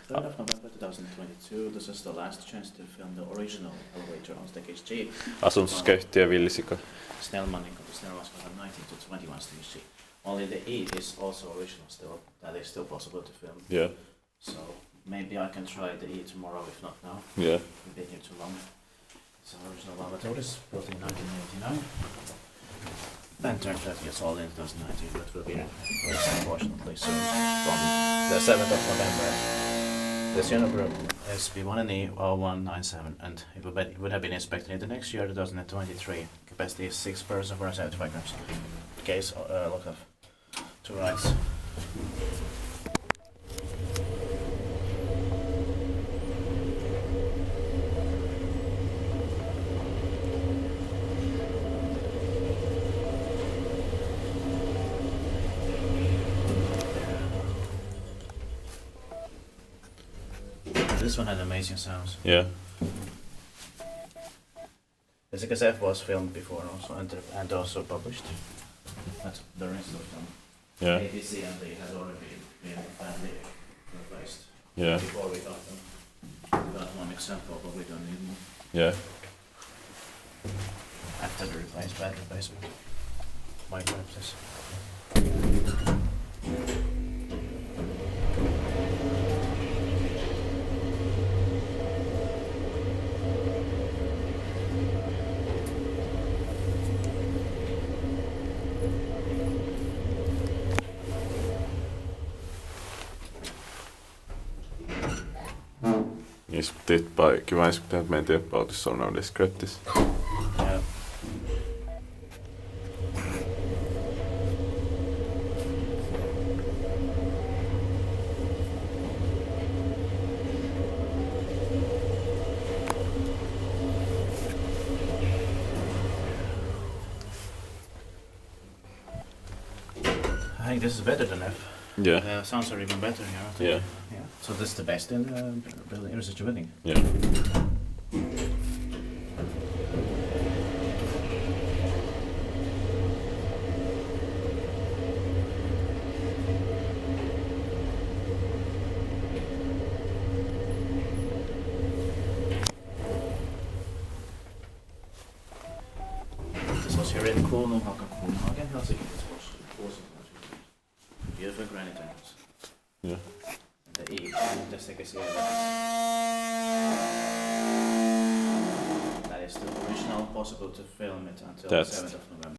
3rd of November 2022. This is the last chance to film the original elevator on staircase G. Asuntoskeittiö ja villisika. Snellmaninkatu, Snellmaninkatu 19 to 21 stage G. Only the E is also original still. That is still possible to film. Yeah. So maybe I can try the E tomorrow, if not now. Yeah. We've been here too long. It's an original Valmet Otis, built in 1989. Then turned 30 years old in 2019, but will be released unfortunately soon from the 7th of November. The serial number is B1NE0197, and it would have been inspected in the next year, 2023. Capacity is 6 persons for 75 grams. Case lock of 2 rides. This one had amazing sounds. Yeah. The CKSF was filmed before also and also published. That's the rest of them. Yeah. ABC and they had already been badly replaced. Yeah. Before we got them. We got one example, but we don't need more. Yeah. After the bad replacement. My purposes. Que vai escutar meidän tiepautissa on descriptis. Yeah. I think this is better than F. Yeah. Sounds are even better here. Yeah. Yeah. So this is the best in the building, research building. Yeah. This was here in Copenhagen, Helsinki. This was awesome. Beautiful granite angles. Yeah. And the E, just like I see that is the original, possible to film it until the 7th of November.